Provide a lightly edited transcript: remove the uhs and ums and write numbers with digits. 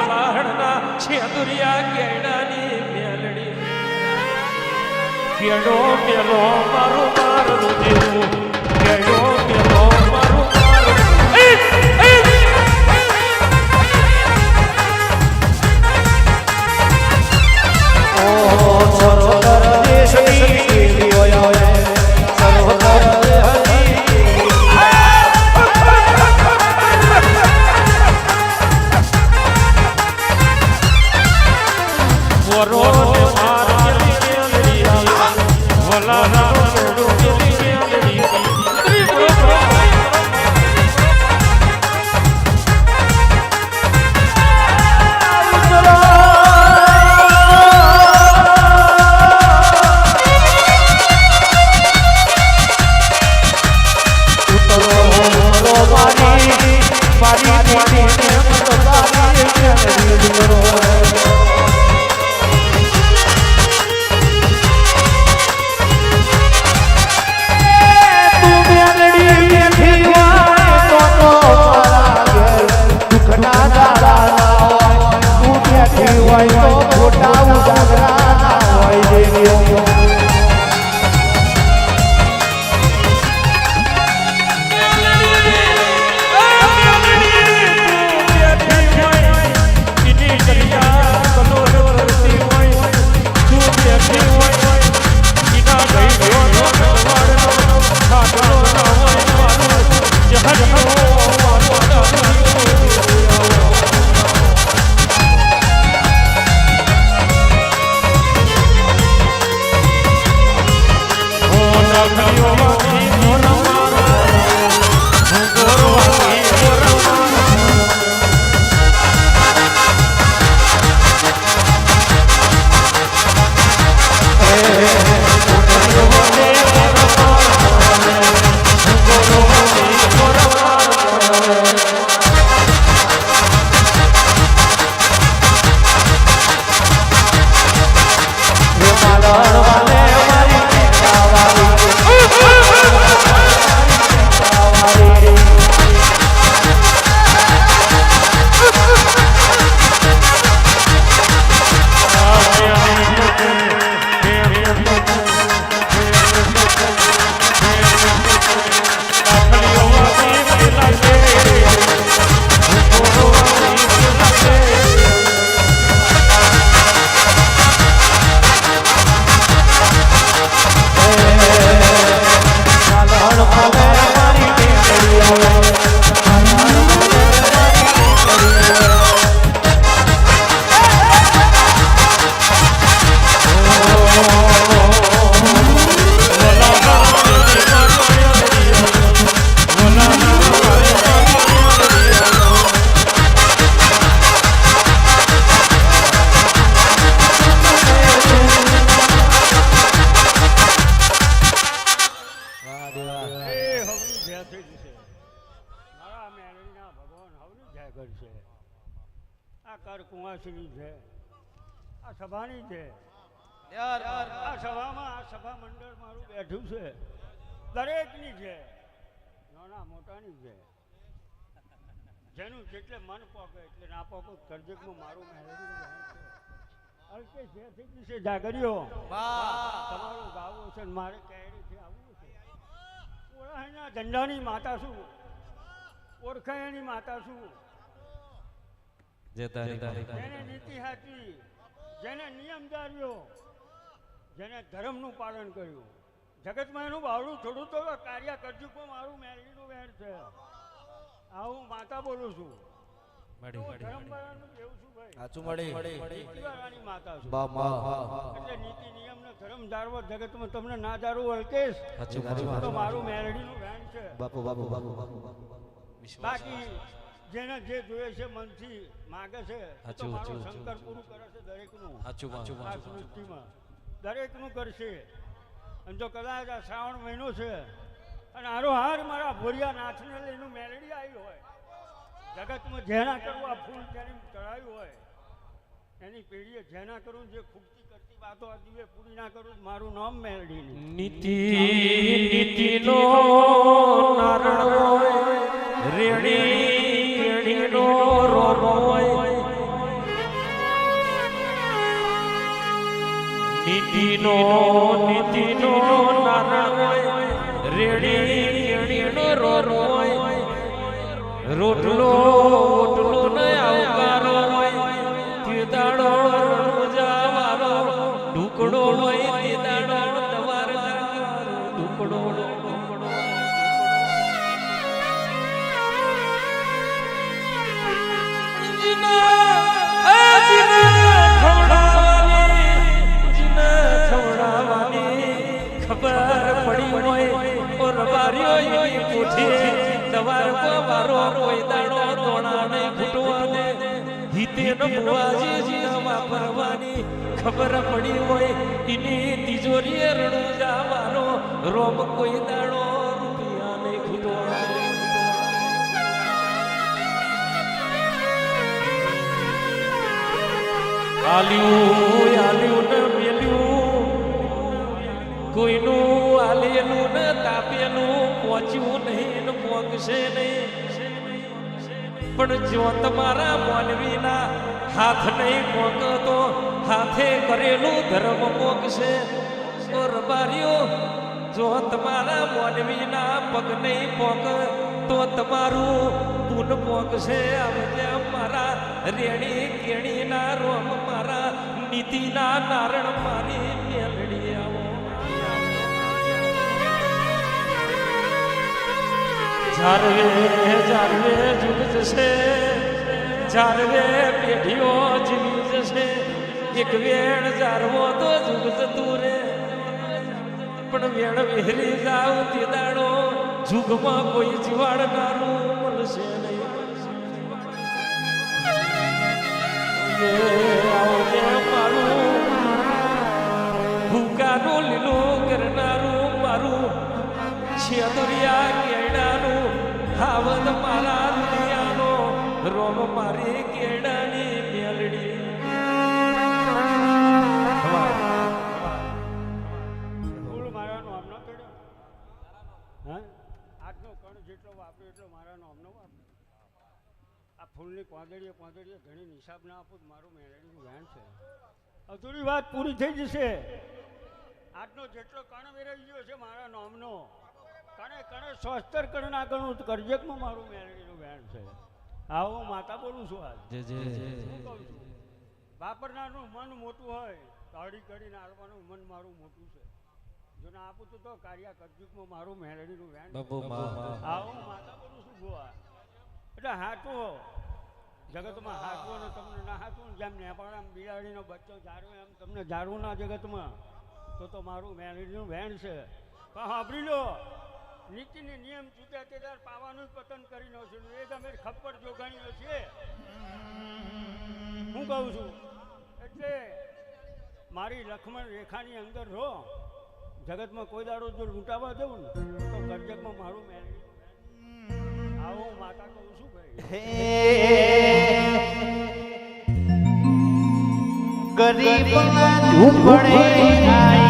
વાહણના છેદુરિયા કેડાની મેલડી કેડો મેલો મારું મારું દેવું કેડો મેલો મારું મારું સરોવર દેશની સરોવર કુંવાસી છે આ સભાની છે આ સભામાં આ સભા મંડળ મારું બેઠું છે દરેકની છે નાના મોટાની છે જેનું જેટલે મન પોકે એટલે ના પોકે કરજકમાં મારું મહેરબાની છે અલ્કેશ છે જાગરીઓ તમારું ગાવું છે મારે કેરીથી આવવું છે ઓળખાણના ઝંડાની માતા શું ઓળખાણની માતા શું જેને નીતિ સાચી જેને નિયમદારીઓ જેને ધર્મનું પાલન કર્યું જગતમાં એનું બાવડું થોડું તો કાર્ય કરજું પણ મારું મેળવીનું વેર છે આ હું માતા બોલું છું ધર્મ વાળાનું એવું છું ભાઈ માતા છું એટલે નીતિ નિયમ ને ધર્મ જાળવો જગતમાં તમને ના જાળવું અલ્કેશ તો મારું મેળવીનું વેર છે બાકી જેને જે જોઈએ છે મનથી માગે છે તો મારું શંકર પૂરું કરે છે દરેકનું આ સૃષ્ટિમાં દરેકનું કરશે અને જો કદાચ આ શ્રાવણ મહિનો છે અને આરો હાર મારા ભોરિયા નાથને લઈને મેલડી આવી હોય જગતમાં જેના કરવું આ ફૂલ જેની ચડાવ્યું હોય એની પેઢીએ જેના કરું જે ખૂબતી કરતી વાતો આ દિવે પૂરી ના કરું મારું નામ મેલડી નીતિનો નારણ રેણી રેણીનો રોનો નીતિનો નારણ હોય રેડી રોય રોટલો ને આવકારો હોય તે દાડો રણુજાવારો ઢુકડો હોય તે દાડો દવાર ઢુકડો ખબર પડી હોય ઓર બારીઓ એવી પૂઠી દવાર વારો કોઈ દાડો તોણા ને ફૂટવા દે હિતે ન મુવાજી જીવા વાપરવાની ખબર પડી હોય ઇની તિજોરી રણુજા વારો રોમ કોઈ દાડો રૂપિયા ને ફૂટવા દે આલ્યું ને મેલ્યું કોઈનું આલેલું ને તાપેલું પહોંચ્યું નહીં ને પહોંચશે નહીં પણ જો તમારા માનવીના હાથ નહીં પહોંચતો હાથે કરેલું ધર્મ પહોંચશે તો રબારીઓ જો તમારા માનવીના પગ નહીં પહોંચ તો તમારું પૂન પહોંચશે આવજે મારા રેણી કેણીના રોમ મારા નીતિના નારણ મારી મેલડી આવો જારવે જુગ જશે જારવે પેઢીઓ જીવી જશે એક વેણ જારવો તો જુગ જતું રે પણ વેણ વેરી જાવ તે દાડો જુગમાં કોઈ જીવાડનારું મળશે નહીં આવજે મારું ભૂકાનું લીલું કરનારું મારું છેદરિયા કેડાનું હાવદ મારા દુનિયાનો રોમ મારી કેડાની મેલડી ફૂલ મારાનો આમ ન કર્યો હા આજનો કણ જેટલો વાપર્યો એટલો મારાનો આમનો વાપર્યો આ ફૂલની પાંદડીએ ઘણી નિશાબ ના આપું મારું મેલડીનું વ્યાન છે અધૂરી વાત પૂરી થઈ જશે આજનો જેટલો કણ વેરાઈ ગયો છે મારા નામનો કણે સ્વસ્તર કણ ના ગણું કરજેકમાં મારું મેલડીનું વ્યાન છે આવું માતા બોલું છું આજ વાપરનારનું મન મોટું હોય તાળી કરીને આવવાનું મન મારું મોટું છે જો ના આપું તો કાર્યા કરજુકમાં મારું મેલડીનું વ્યાન આવું માતા બોલું છું ગોવા એટલે હાચું જગતમાં હાચવું ને તમને ના હાચવું જેમ નેપાળામાં બિલાડીનો બચ્ચો જાળવે એમ તમને જાળવું ના જગતમાં તો મારું મેલડીનું વેણ છે પણ સાંભળી લો નીતિની નિયમ ચૂક્યા તે તાર પાવાનું પતન કરી નો છે એ તમે ખપ્પર જોગાણીઓ છે હું કહું છું એટલે મારી લક્ષ્મણ રેખાની અંદર રહો જગતમાં કોઈ દાડો જો લૂંટાવા જવું ને તો કરજકમાં મારું મેલડી આવું માતા કહું છું ભાઈ ગરીબ ઝૂંપડે